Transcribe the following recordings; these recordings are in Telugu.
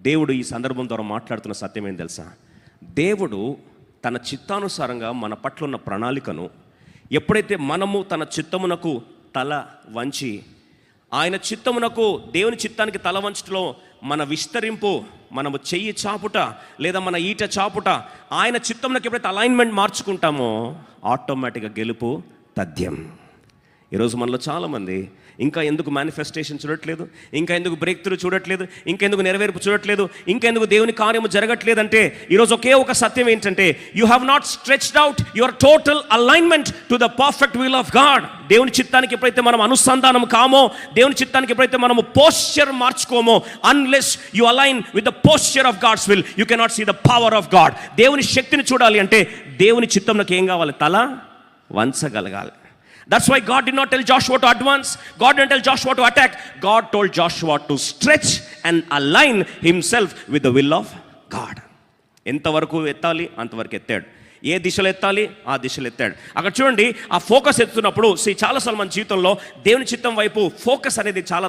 దేవుడు ఈ సందర్భం ద్వారా మాట్లాడుతున్న సత్యం ఏం తెలుసా? దేవుడు తన చిత్తానుసారంగా మన పట్ల ఉన్న ప్రణాళికను ఎప్పుడైతే మనము తన చిత్తమునకు తల వంచి, ఆయన చిత్తమునకు దేవుని చిత్తానికి తల వంచటంలో మన విస్తరింపు, మనము చెయ్యి చాపుట లేదా మన ఈట చాపుట, ఆయన చిత్తమునకు ఎప్పుడైతే అలైన్మెంట్ మార్చుకుంటామో ఆటోమేటిక్గా గెలుపు తథ్యం. ఈరోజు మనలో చాలామంది ఇంకా ఎందుకు మేనిఫెస్టేషన్ చూడట్లేదు, ఇంకా ఎందుకు బ్రేక్ త్రూ చూడట్లేదు, ఇంకెందుకు నెరవేర్పు చూడట్లేదు, ఇంకెందుకు దేవుని కార్యము జరగట్లేదంటే ఈరోజు ఒకే ఒక సత్యం ఏంటంటే, you have not stretched out your total alignment to the perfect will of God. దేవుని చిత్తానికి ఎప్పుడైతే మనం అనుసంధానం కామో, దేవుని చిత్తానికి ఎప్పుడైతే మనము పోస్చర్ మార్చుకోమో, unless you align with the posture of God's will, you cannot see the power of God. దేవుని శక్తిని చూడాలి అంటే దేవుని చిత్తంలోకి ఏం కావాలి? తల వంచగలగాలి. That's why God did not tell Joshua to advance. God didn't tell Joshua to attack. God told Joshua to stretch and align himself with the will of God. ఎంతవరకు ఎత్తాలి అంతవరకు ఎత్తాడు. ఏ దిశలో ఎత్తాలి ఆ దిశలో ఎత్తాడు. అక్కడ చూడండి, ఆ ఫోకస్ ఎత్తుతున్నప్పుడు చాలాసార్లు మన జీవితంలో దేవుని చిత్తం వైపు ఫోకస్ అనేది చాలా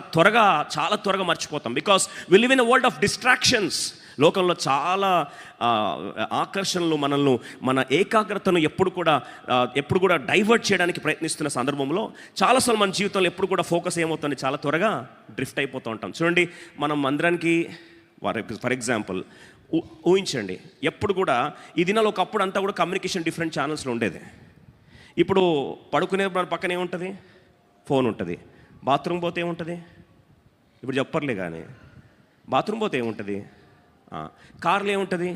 త్వరగా మర్చిపోతాం. Because we live in a world of distractions. లోకంలో చాలా ఆకర్షణలు మనల్ని, మన ఏకాగ్రతను ఎప్పుడు కూడా డైవర్ట్ చేయడానికి ప్రయత్నిస్తున్న సందర్భంలో చాలాసార్లు మన జీవితంలో ఎప్పుడు కూడా ఫోకస్ ఏమవుతుంది, చాలా త్వరగా డ్రిఫ్ట్ అయిపోతూ ఉంటాం. చూడండి, మనం మందిరానికి ఫర్ ఎగ్జాంపుల్ ఊహించండి, ఎప్పుడు కూడా ఈ దినాలు ఒకప్పుడు అంతా కూడా కమ్యూనికేషన్ డిఫరెంట్ ఛానల్స్లో ఉండేది. ఇప్పుడు పడుకునే పక్కన ఏముంటుంది? ఫోన్ ఉంటుంది. బాత్రూమ్ పోతే ఏముంటుంది? ఇప్పుడు చెప్పర్లే కానీ బాత్రూమ్ పోతే ఏముంటుంది? కార్లో ఏముంటుంది?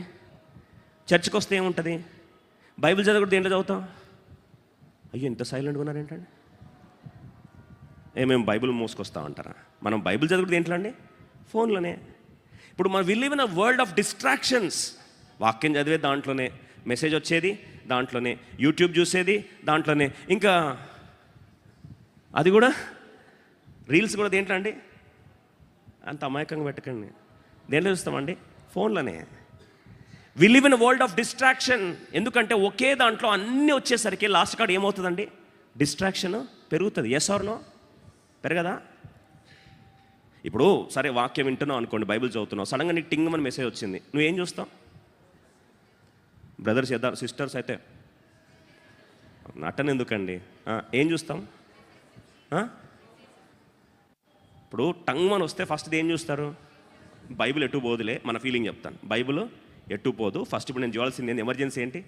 చర్చ్కి వస్తే ఏముంటుంది? బైబిల్ చదవకూడదు, దేంట్లో చదువుతాం? అయ్యో ఇంత సైలెంట్గా ఉన్నారేంటండి? మేము బైబిల్ మోసుకొస్తామంటారా? మనం బైబిల్ చదవకూడదు దేంట్లో అండి? ఫోన్లోనే. ఇప్పుడు మనం we live in a world of distractions. వాక్యం చదివే దాంట్లోనే, మెసేజ్ వచ్చేది దాంట్లోనే, యూట్యూబ్ చూసేది దాంట్లోనే, ఇంకా అది కూడా రీల్స్ కూడా దేంట్లో అండి? అంత అమాయకంగా పెట్టకండి. దేంట్లో చూస్తామండి? ఫోన్లోనే. We live in world of distraction. ఎందుకంటే ఒకే దాంట్లో అన్నీ వచ్చేసరికి లాస్ట్ కాడ ఏమవుతుందండి? డిస్ట్రాక్షన్ పెరుగుతుంది. Yes or no? పెరగదా? ఇప్పుడు సరే వాక్యం వింటున్నావు అనుకోండి, బైబిల్ చదువుతున్నావు, సడన్గా నీకు టింగ్ అని మెసేజ్ వచ్చింది, నువ్వేం చూస్తావు? బ్రదర్స్ సిస్టర్స్ అయితే నటన ఎందుకండి, ఏం చూస్తాం? ఇప్పుడు టంగ్ అని వస్తే ఫస్ట్ ఏం చూస్తారు? బైబిల్ ఎటు పోదులే, మన ఫీలింగ్ చెప్తాను, బైబిల్ ఎటు పోదు, ఫస్ట్ ఇప్పుడు నేను చూడాల్సింది ఏంటి? ఎమర్జెన్సీ ఏంటి?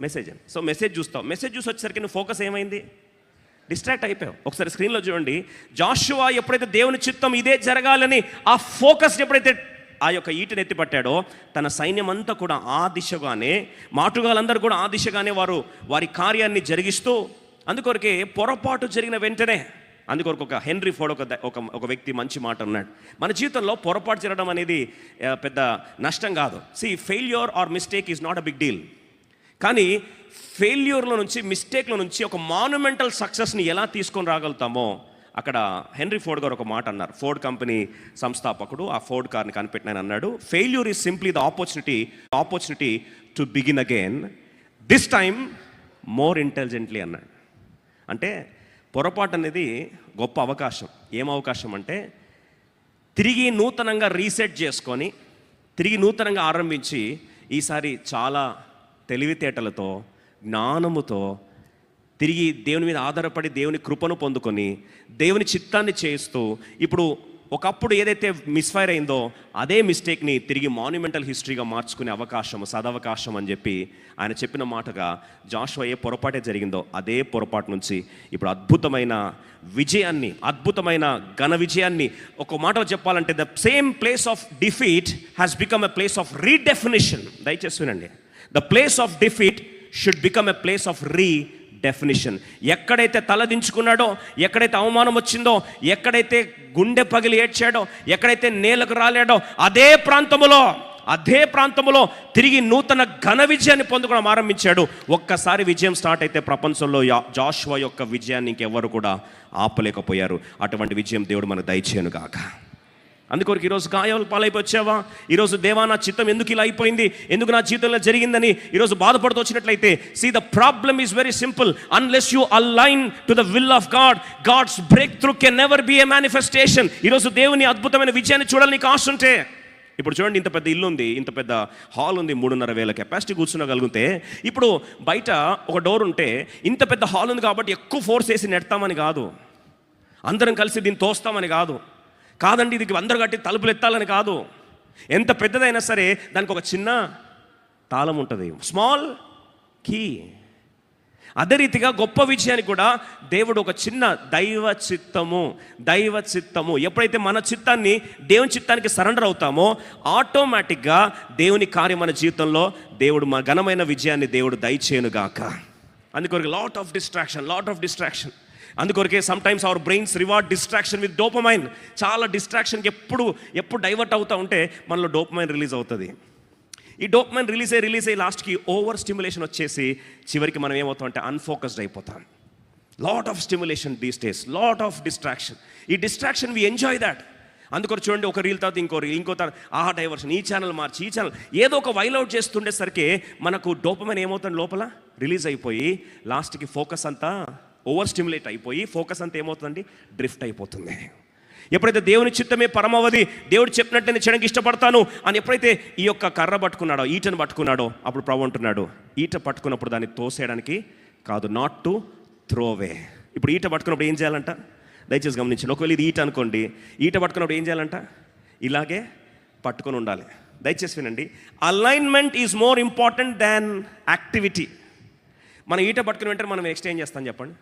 మెసేజ్ అని. సో మెసేజ్ చూస్తావు. మెసేజ్ చూసి వచ్చేసరికి నువ్వు ఫోకస్ ఏమైంది? డిస్ట్రాక్ట్ అయిపోయావు. ఒకసారి స్క్రీన్లో చూడండి, జాషువా ఎప్పుడైతే దేవుని చిత్తం ఇదే జరగాలని ఆ ఫోకస్ ఎప్పుడైతే ఆ యొక్క ఈటను ఎత్తిపట్టాడో, తన సైన్యం అంతా కూడా ఆ దిశగానే, మాటుగాళ్ళందరూ కూడా ఆ దిశగానే వారి కార్యాన్ని జరిగిస్తూ, అందుకొరకే పొరపాటు జరిగిన వెంటనే, అందుకొరకు ఒక హెన్రీ ఫోర్డ్ ఒక వ్యక్తి మంచి మాట అన్నాడు, మన జీవితంలో పొరపాటు జరగడం అనేది పెద్ద నష్టం కాదు. Failure or mistake is not a big deal. కానీ ఫెయిల్యూర్లో నుంచి, మిస్టేక్లో నుంచి ఒక మాన్యుమెంటల్ సక్సెస్ని ఎలా తీసుకొని రాగలుగుతామో, అక్కడ హెన్రీ ఫోర్డ్ గారు ఒక మాట అన్నారు. ఫోర్డ్ కంపెనీ సంస్థాపకుడు, ఆ ఫోర్డ్ కార్ని కనిపెట్టిన అన్నాడు, failure is simply the opportunity to begin again, this time more intelligently అన్నాడు. అంటే పొరపాటు అనేది గొప్ప అవకాశం. ఏం అవకాశం అంటే, తిరిగి నూతనంగా రీసెట్ చేసుకొని, తిరిగి నూతనంగా ఆరంభించి, ఈసారి చాలా తెలివితేటలతో, జ్ఞానముతో తిరిగి దేవుని మీద ఆధారపడి దేవుని కృపను పొందుకొని దేవుని చిత్తాన్ని చేస్తూ, ఇప్పుడు ఒకప్పుడు ఏదైతే మిస్ఫైర్ అయిందో అదే మిస్టేక్ని తిరిగి మాన్యుమెంటల్ హిస్టరీగా మార్చుకునే అవకాశం, సదవకాశం అని చెప్పి ఆయన చెప్పిన మాటగా, జాషువా ఏ పొరపాటే జరిగిందో అదే పొరపాటు నుంచి ఇప్పుడు అద్భుతమైన విజయాన్ని, అద్భుతమైన ఘన విజయాన్ని, ఒక మాటలో చెప్పాలంటే the same place of defeat has become a place of redefinition. దయచేసి వినండి, the place of defeat should become a place of definition. ఎక్కడైతే తలదించుకున్నాడో, ఎక్కడైతే అవమానం వచ్చిందో, ఎక్కడైతే గుండె పగిలి ఏడ్చాడో, ఎక్కడైతే నేలకు రాలేడో, అదే ప్రాంతంలో తిరిగి నూతన ఘన విజయాన్ని పొందుకోవడం ఆరంభించాడు. ఒక్కసారి విజయం స్టార్ట్ అయితే ప్రపంచంలో జాషువా యొక్క విజయాన్ని ఇంకెవ్వరు కూడా ఆపలేకపోయారు. అటువంటి విజయం దేవుడు మనకు దయచేయను గాక. అందుకొరకు ఈరోజు గాయాలు పాలైపోయి వచ్చావా? ఈరోజు దేవా నా చిత్తం ఎందుకు ఇలా అయిపోయింది, ఎందుకు నా జీవితంలో జరిగిందని ఈరోజు బాధపడుతూ వచ్చినట్లయితే, see the problem is very simple. Unless you align to the will of God, God's breakthrough can never be a manifestation. ఈరోజు దేవుని అద్భుతమైన విజయాన్ని చూడాలని నీకు ఆశ ఉంటే, ఇప్పుడు చూడండి, ఇంత పెద్ద ఇల్లు ఉంది, ఇంత పెద్ద హాల్ ఉంది, 3,500 కెపాసిటీ కూర్చునగలిగితే, ఇప్పుడు బయట ఒక డోర్ ఉంటే ఇంత పెద్ద హాల్ ఉంది కాబట్టి ఎక్కువ ఫోర్స్ వేసి నెడతామని కాదు, అందరం కలిసి దీన్ని తోస్తామని కాదు, కాదండి ఇది అందరు కట్టి తలుపులు ఎత్తాలని కాదు. ఎంత పెద్దదైనా సరే దానికి ఒక చిన్న తాళం ఉంటుంది, స్మాల్ కీ. అదే రీతిగా గొప్ప విజయానికి కూడా దేవుడు ఒక చిన్న దైవ చిత్తము ఎప్పుడైతే మన చిత్తాన్ని దేవుని చిత్తానికి సరెండర్ అవుతామో ఆటోమేటిక్గా దేవుని కార్యం మన జీవితంలో దేవుడు మా ఘనమైన విజయాన్ని దేవుడు దయచేయునుగాక. అందుకొరకు లాట్ ఆఫ్ డిస్ట్రాక్షన్. అందుకొరకే sometimes our brains reward distraction with dopamine. చాలా డిస్ట్రాక్షన్కి ఎప్పుడు డైవర్ట్ అవుతూ ఉంటే మనలో డోపమైన్ రిలీజ్ అవుతుంది. ఈ డోపమైన్ రిలీజ్ అయ్యి లాస్ట్కి ఓవర్ స్టిమ్యులేషన్ వచ్చేసి చివరికి మనం ఏమవుతాం అంటే అన్ఫోకస్డ్ అయిపోతాం. Lot of stimulation these days, lot of distraction. ఈ డిస్ట్రాక్షన్ వి ఎంజాయ్ దాట్. అందుకొరకు చూడండి, ఒక రీల్ తర్వాత ఇంకో రీల్, ఇంకో తర్వాత ఆహా డైవర్షన్, ఈ ఛానల్ మార్చి ఈ ఛానల్, ఏదో ఒక వైల్అవుట్ చేస్తుండేసరికి మనకు డోపమైన్ ఏమవుతుంది లోపల రిలీజ్ అయిపోయి లాస్ట్కి ఫోకస్ అంతా ఓవర్ స్టిమ్యులేట్ అయిపోయి ఫోకస్ అంతా ఏమవుతుందండి, డ్రిఫ్ట్ అయిపోతుంది. ఎప్పుడైతే దేవుని చిత్తమే పరమావధి, దేవుడు చెప్పినట్టు నేను చేయడానికి ఇష్టపడతాను అని ఎప్పుడైతే ఈ యొక్క కర్ర పట్టుకున్నాడో, ఈటను పట్టుకున్నాడో, అప్పుడు ప్రభు అంటున్నాడు, ఈట పట్టుకున్నప్పుడు దాన్ని తోసేయడానికి కాదు, నాట్ టు త్రో అవే. ఇప్పుడు ఈట పట్టుకున్నప్పుడు ఏం చేయాలంట, దయచేసి గమనించండి. ఒకవేళ ఇది ఈట అనుకోండి, ఈట పట్టుకున్నప్పుడు ఏం చేయాలంట, ఇలాగే పట్టుకొని ఉండాలి. దయచేసి వినండి, alignment is more important than activity. మనం ఈట పట్టుకుని వెంటనే మనం నెక్స్ట్ ఏం చేస్తాం చెప్పండి,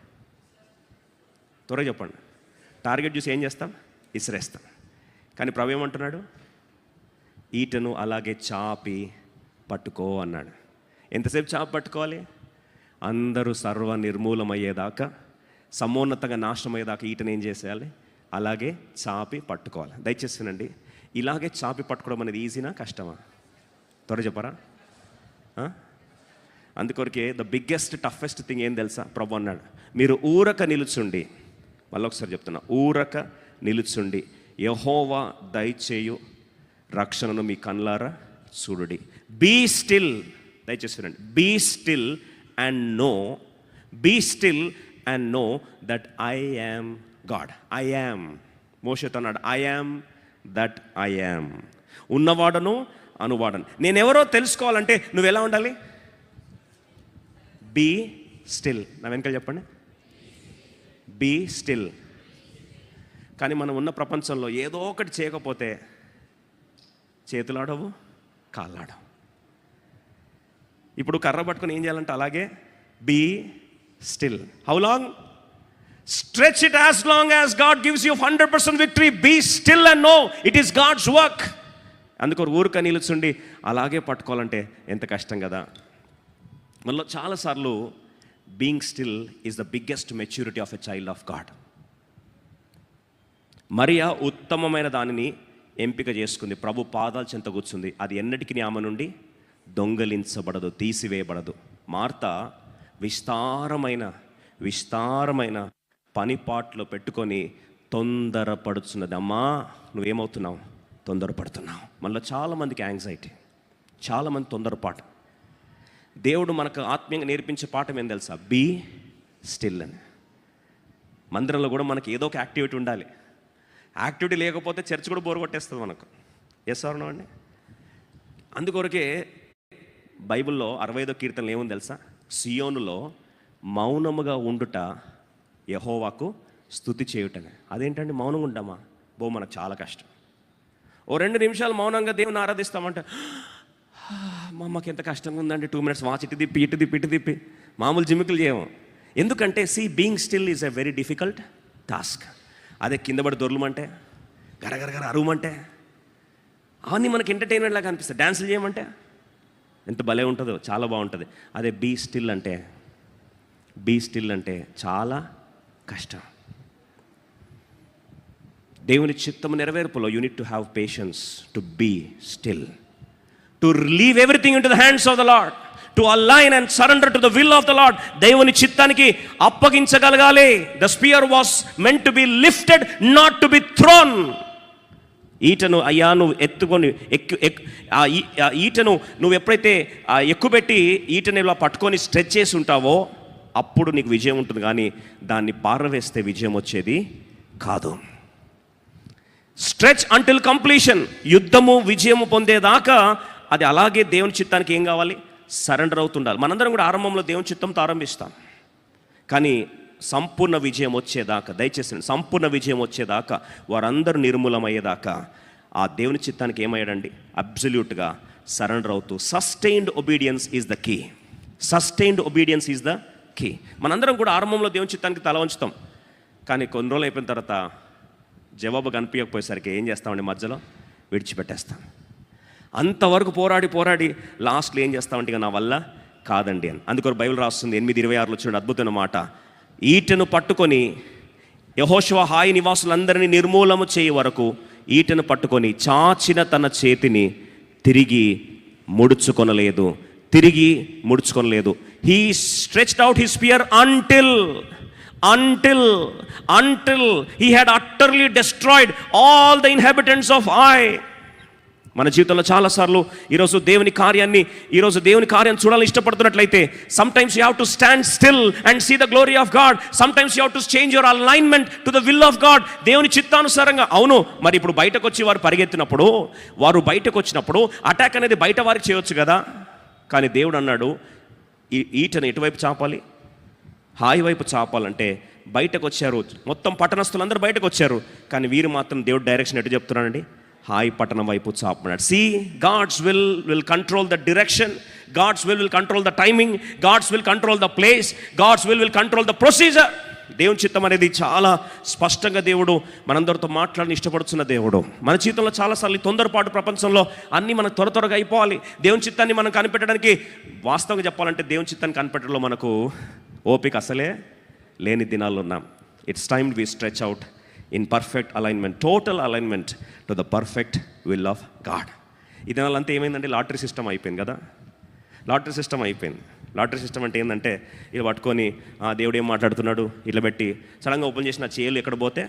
త్వరగా చెప్పండి. టార్గెట్ చూసి ఏం చేస్తాం, ఇసిరేస్తాం. కానీ ప్రభు ఏమంటున్నాడు, ఈటను అలాగే చాపి పట్టుకో అన్నాడు. ఎంతసేపు చాపి పట్టుకోవాలి, అందరూ సర్వ నిర్మూలమయ్యేదాకా, సమున్నతంగా నాశనం అయ్యేదాకా ఈటను ఏం చేసేయాలి, అలాగే చాపి పట్టుకోవాలి. దయచేసి వినండి, ఇలాగే చాపి పట్టుకోవడం అనేది ఈజీనా కష్టమా, త్వర చెప్పరా? అందుకొరకే ద బిగ్గెస్ట్ టఫెస్ట్ థింగ్ ఏం తెలుసా, ప్రభు అన్నాడు, మీరు ఊరక నిలుచుండి, మళ్ళీ ఒకసారి చెప్తున్నా, ఊరక నిలుచుండి యెహోవా దయచేయు రక్షణను మీ కన్లారా చూడుడి. బీ స్టిల్, దయచేసి వినండి, be still and know that I am God. I am, మోషేతో అన్నాడు, I am that I am. ఉన్నవాడను అనువాడను. నేనెవరో తెలుసుకోవాలంటే నువ్వు ఎలా ఉండాలి, బీ స్టిల్. నా వెనకాల చెప్పండి, బీ స్టిల్. కానీ మనం ఉన్న ప్రపంచంలో ఏదో ఒకటి చేయకపోతే చేతులాడవు, కాళ్ళాడవు. ఇప్పుడు కర్ర పట్టుకొని ఏం చేయాలంటే అలాగే be still. How long? Stretch it as long as God gives you 100% victory. Be still and know it is God's work. అందుకు ఊరిక నిలుచుండి అలాగే పట్టుకోవాలంటే ఎంత కష్టం కదా. మనలో చాలాసార్లు being still is the biggest maturity of a child of God. Mariya ఉత్తమమైన దానిని ఎంపిక చేసుకుంది, ప్రభు పాదాలు చెంత కూర్చుంది. అది ఎన్నటికీ ఆమె నుండి దొంగలించబడదు, తీసివేయబడదు. మార్త విస్తారమైన పనిపాట్లో పెట్టుకొని తొందరపడుతున్నది. అమ్మా నువ్వేమవుతున్నావు, తొందరపడుతున్నావు. మనలో చాలామందికి యాంగ్జైటీ, చాలామంది తొందరపాటు. దేవుడు మనకు ఆత్మీయంగా నేర్పించే పాఠం ఏం తెలుసా, బీ స్టిల్ అని. మందిరంలో కూడా మనకి ఏదో ఒక యాక్టివిటీ ఉండాలి. యాక్టివిటీ లేకపోతే చర్చ్ కూడా బోర్ కొట్టేస్తుంది మనకు. ఎస్ ఆర్ నో అండి? అందుకొరకే బైబిల్లో 65వ కీర్తనలు ఏముంది తెలుసా, సియోనులో మౌనముగా ఉండుట యెహోవాకు స్తుతి చేయుటనే. అదేంటండి మౌనంగా ఉంటామా, మనకు చాలా కష్టం. ఓ 2 నిమిషాలు మౌనంగా దేవుని ఆరాధిస్తామంటే మా అమ్మకి ఎంత కష్టంగా ఉందండి, 2 minutes వాచ్ ఇటు తిప్పి మామూలు జిమ్మికులు చేయము. ఎందుకంటే being still is a very difficult task. అదే కింద పడి దొర్లమంటే, గరగరగర అరువమంటే, అవన్నీ మనకి ఎంటర్టైన్మెంట్ లాగా అనిపిస్తాయి. డ్యాన్సులు చేయమంటే ఎంత భలే ఉంటుందో, చాలా బాగుంటుంది. అదే బీ స్టిల్ అంటే చాలా కష్టం. దేవుని చిత్తము నెరవేర్పులో you need to have patience to be still, to leave everything into the hands of the Lord, to align and surrender to the will of the Lord. దేవుని చిత్తానికి అప్పగించగలగాలి. The spear was meant to be lifted, not to be thrown. ఈటను అయ్యా నువ్వు ఎత్తుకొని ఈటను నువ్వు ఎప్పుడైతే ఎక్కుపెట్టి ఈటను ఇలా పట్టుకొని స్ట్రెచ్ చేసి ఉంటావో అప్పుడు నీకు విజయం ఉంటుంది, కానీ దాన్ని పారవేస్తే విజయం వచ్చేది కాదు. Stretch until completion. యుద్ధము విజయము పొందేదాకా అది అలాగే దేవుని చిత్తానికి ఏం కావాలి? సరెండర్ అవుతుండాలి. మనందరం కూడా ఆరంభంలో దేవుని చిత్తంతో ఆరంభిస్తాం, కానీ సంపూర్ణ విజయం వచ్చేదాకా, దయచేసి సంపూర్ణ విజయం వచ్చేదాకా, వారందరూ నిర్మూలమయ్యేదాకా ఆ దేవుని చిత్తానికి ఏమయ్యాడండి? అబ్సల్యూట్గా సరెండర్ అవుతూ. Sustained obedience is the key. Sustained obedience is the key. మనందరం కూడా ఆరంభంలో దేవుని చిత్తానికి తల వంచుతాం, కానీ కొన్ని రోజులు అయిపోయిన తర్వాత జవాబు కనిపించకపోయేసరికి ఏం చేస్తామండి? మధ్యలో విడిచిపెట్టేస్తాం. అంతవరకు పోరాడి లాస్ట్లో ఏం చేస్తామంటే ఇక నా వల్ల కాదండి అని. అందుకని బైబిల్ రాస్తుంది 8:26 చూడండి, అద్భుతమైన మాట. ఈటెను పట్టుకొని యెహోషువ హాయి నివాసులందరినీ నిర్మూలము చేయ వరకు ఈటెను పట్టుకొని చాచిన తన చేతిని తిరిగి ముడుచుకొనలేదు. He stretched out his spear until he had utterly destroyed all the inhabitants of Ai. మన జీవితంలో చాలాసార్లు ఈరోజు దేవుని కార్యాన్ని చూడాలని ఇష్టపడుతున్నట్లయితే, sometimes you have to stand still and see the glory of God. Sometimes you have to change your alignment to the will of God. దేవుని చిత్తానుసారంగా. అవును, మరి ఇప్పుడు బయటకు వచ్చి వారు పరిగెత్తినప్పుడు, వారు బయటకు వచ్చినప్పుడు అటాక్ అనేది బయట వారికి చేయొచ్చు కదా, కానీ దేవుడు అన్నాడు ఈటను ఎటువైపు చాపాలి? హాయి వైపు చాపాలంటే బయటకు వచ్చారు. మొత్తం పట్టణస్తులందరూ బయటకు వచ్చారు, కానీ వీరు మాత్రం దేవుడు డైరెక్షన్ ఎటు చెప్తున్నానండి? హాయి పట్టణం వైపు చాపమన్నాడు. See, God's will control the direction, God's will control the timing, God's will control the place, God's will control the procedure. దేవుని చిత్తం అనేది చాలా స్పష్టంగా దేవుడు మనందరితో మాట్లాడిని ఇష్టపడుతున్న దేవుడు. మన జీవితంలో చాలాసార్లు తొందరపాటు ప్రపంచంలో అన్నీ మనకు త్వరగా అయిపోవాలి. దేవుని చిత్తాన్ని మనం కనిపెట్టడానికి, వాస్తవంగా చెప్పాలంటే దేవుని చిత్తాన్ని కనిపెట్టడంలో మనకు ఓపిక అసలే లేని దినాల్లో ఉన్నాం. It's time we stretch out in perfect alignment, total alignment to the perfect will of God. ఈ దినాలంతా ఏమైందంటే లాటరీ సిస్టమ్ అయిపోయింది కదా. లాటరీ సిస్టమ్ అంటే ఏంటంటే, ఇది పట్టుకొని దేవుడు ఏం మాట్లాడుతున్నాడు ఇట్లా పెట్టి సడన్గా ఓపెన్ చేసి నా ఏలు ఎక్కడ పోతే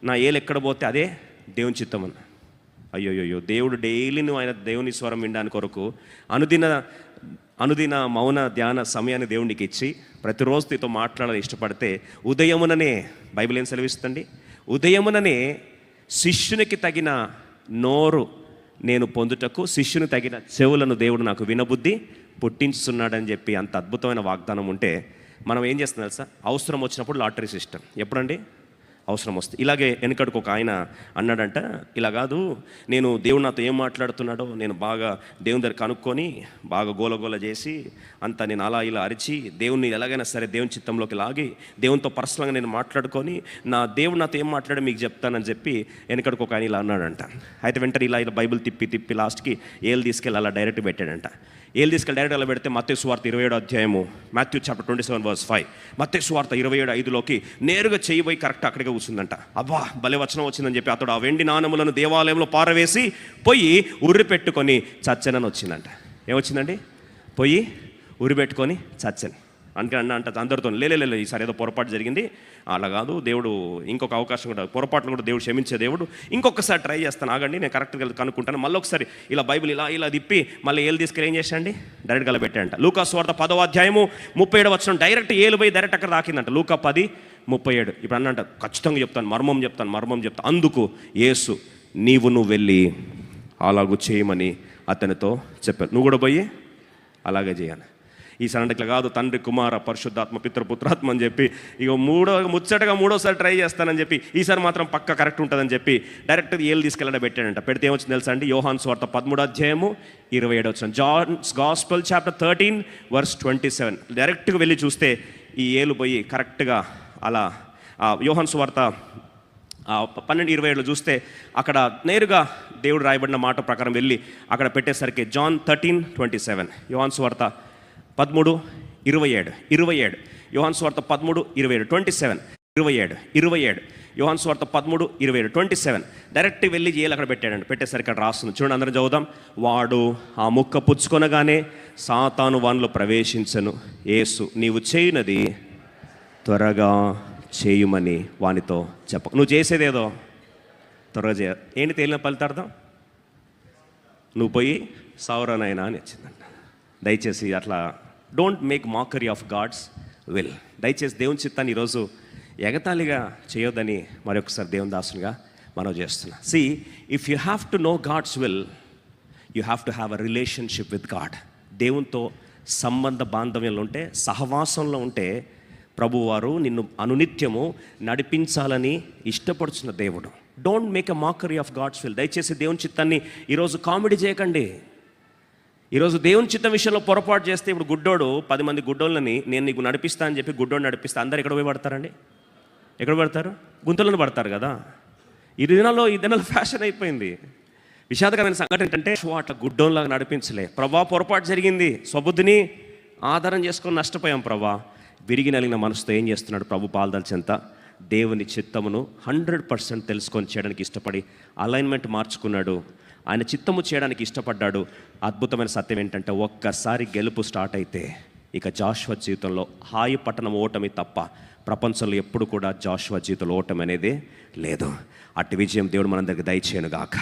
నా ఏలు ఎక్కడ పోతే అదే దేవుని చిత్తం అన్న. అయ్యోయ్యో, దేవుడు డైలీ నువ్వు ఆయన దేవుని స్వరం వినడానికి కొరకు అనుదిన మౌన ధ్యాన సమయాన్ని దేవునికి ఇచ్చి ప్రతిరోజు నీతో మాట్లాడాలని ఇష్టపడితే, ఉదయముననే బైబిల్ ఏం సెలవిస్తుంది? ఉదయముననే శిష్యునికి తగిన నోరు నేను పొందుటకు, శిష్యుని తగిన చెవులను దేవుడు నాకు వినబుద్ధి పుట్టించుతున్నాడని చెప్పి అంత అద్భుతమైన వాగ్దానం ఉంటే, మనం ఏం చేస్తున్నాం తెలుసా? అవసరం వచ్చినప్పుడు లాటరీ సిస్టమ్. ఎప్పుడండి? అవసరం వస్తుంది. ఇలాగే వెనుకడికి ఒక ఆయన అన్నాడంట, ఇలా కాదు, నేను దేవుడు నాతో ఏం మాట్లాడుతున్నాడో నేను బాగా దేవుని దగ్గర కనుక్కొని బాగా గోలగోల చేసి అంత నేను అలా ఇలా అరిచి దేవుని ఎలాగైనా సరే దేవుని చిత్తంలోకి లాగి దేవునితో పర్సనల్గా నేను మాట్లాడుకొని నా దేవుడు నాతో ఏం మాట్లాడో మీకు చెప్తానని చెప్పి వెనుకడికి ఒక ఆయన ఇలా అన్నాడంట. అయితే వెంటనే ఇలా బైబిల్ తిప్పి లాస్ట్కి ఏళ్ళు తీసుకెళ్ళి అలా డైరెక్ట్ పెట్టాడంట. ఏళ్ళు తీసుకెళ్ళి డైరెక్ట్ అలా పెడితే మత్తయి సువార్త 27వ అధ్యాయము, మాథ్యూ చాప్టర్ 27:5, మత్తయి సువార్త 27:5లోకి నేరుగా చేయబోయి కరెక్ట్ అక్కడికి కూర్చుందంట. అబ్బా, భలే వచనం వచ్చిందని చెప్పి అతడు ఆ వెండి నాణములను దేవాలయంలో పారవేసి పోయి ఉరి పెట్టుకొని చచ్చనని వచ్చిందంట. ఏమొచ్చిందండి? పోయి ఉరి పెట్టుకొని చచ్చని అంట అందరితో. లేదు ఈసారి ఏదో పొరపాటు జరిగింది, అలా కాదు, దేవుడు ఇంకొక అవకాశం కూడా, పొరపాట్లు కూడా దేవుడు క్షమించే దేవుడు, ఇంకొకసారి ట్రై చేస్తాను, ఆగండి, నేను కరెక్ట్గా కనుక్కుంటాను. మళ్ళీ ఒకసారి ఇలా బైబిల్ ఇలా తిప్పి మళ్ళీ ఏళ్ళు తీసుకెళ్ళి ఏం చేశాండి? డైరెక్ట్గా అలా పెట్టాడంట. లూకా సువార్త 10వ అధ్యాయము 37వ వచనం, డైరెక్ట్ ఏలు పోయి డైరెక్ట్ అక్కడ రాకిందంట. లూకా 10:37. ఇప్పుడు అన్నంట, ఖచ్చితంగా చెప్తాను, మర్మం చెప్తాను. అందుకు యేసు, నువ్వు వెళ్ళి అలాగూ చేయమని అతనితో చెప్పారు. నువ్వు కూడా పోయి అలాగే చేయాలి. ఈసారి ఇట్లా కాదు, తండ్రి కుమార పరిశుద్ధాత్మ పితృపుత్రాత్మ అని చెప్పి ఇక మూడోసారి ట్రై చేస్తానని చెప్పి, ఈసారి మాత్రం పక్క కరెక్ట్ ఉంటుందని చెప్పి డైరెక్ట్ ఏళ్ళు తీసుకెళ్ళడం పెట్టాడంట. పెడితే ఏమొచ్చింది తెలుసా అండి? యోహాను సువార్త 13వ అధ్యాయము 27వ వచనం, జాన్స్ గాస్పెల్ చాప్టర్ 13:27. డైరెక్ట్గా వెళ్ళి చూస్తే ఈ ఏలు పోయి కరెక్ట్గా అలా యోహాను సువార్త 12:27లో చూస్తే అక్కడ నేరుగా దేవుడు రాయబడిన మాట ప్రకారం వెళ్ళి అక్కడ పెట్టేసరికి జాన్ 13:27, యోహాను సువార్త 13:27, యోహాను సువార్త 13:27, 27 యోహాను సువార్త 13:27 డైరెక్ట్ వెళ్ళి ఏలు అక్కడ పెట్టాడండి. పెట్టేసరికి అక్కడ రాస్తుంది చూడండి, అందరం చదువుదాం. వాడు ఆ ముక్క పుచ్చుకొనగానే సాతాను వానిలో ప్రవేశించను. యేసు, నీవు చేయునది త్వరగా చేయుమని వానితో చెప్ప. నువ్వు చేసేదేదో త్వరగా చేయ. ఏంటి తేలిన ఫలితార్థం? నువ్వు పోయి సావురానైనా అని వచ్చిందంట. దయచేసి అట్లా don't make mockery of God's will. దయచేసి దేవుని చిత్తాన్ని ఈరోజు ఎగతాళిగా చేయొద్దని మరొకసారి దేవుని దాసునిగా మనం చేస్తున్నా. If you have to know God's will, you have to have a relationship with God. దేవునితో సంబంధ బాంధవ్యంలో ఉంటే, సహవాసంలో ఉంటే ప్రభువారు నిన్ను అనునిత్యము నడిపించాలని ఇష్టపడుతున్న దేవుడు. Don't make a mockery of God's will. దయచేసి దేవుని చిత్తాన్ని ఈరోజు కామెడీ చేయకండి. ఈరోజు దేవుని చిత్తం విషయంలో పొరపాటు చేస్తే, ఇప్పుడు గుడ్డోడు 10 మంది గుడ్డోళ్ళని నేను నీకు నడిపిస్తా అని చెప్పి గుడ్డోడు నడిపిస్తే అందరు ఎక్కడ పోయి పడతారండి? ఎక్కడ పడతారు? గుంతలను పడతారు కదా. ఈ దినాల్లో ఫ్యాషన్ అయిపోయింది. విషాదకరమైన సంఘటన ఏంటంటే, అట్లా గుడ్డోన్లాగా నడిపించలే. ప్రభా పొరపాటు జరిగింది, స్వబుద్ధిని ఆధారం చేసుకొని నష్టపోయాం ప్రభా. విరిగి నలిగిన మనసుతో ఏం చేస్తున్నాడు ప్రభు? పాల్దల్చెంత దేవుని చిత్తమును 100% తెలుసుకొని చేయడానికి ఇష్టపడి అలైన్మెంట్ మార్చుకున్నాడు. ఆయన చిత్తము చేయడానికి ఇష్టపడ్డాడు. అద్భుతమైన సత్యం ఏంటంటే, ఒక్కసారి గెలుపు స్టార్ట్ అయితే ఇక జాషువా జీవితంలో హాయి పట్టణం ఓటమి తప్ప ప్రపంచంలో ఎప్పుడు కూడా జాషువా జీవితంలో ఓటమి అనేది లేదు. అట్టి విజయం దేవుడు మనందరికి దయచేయను గాక.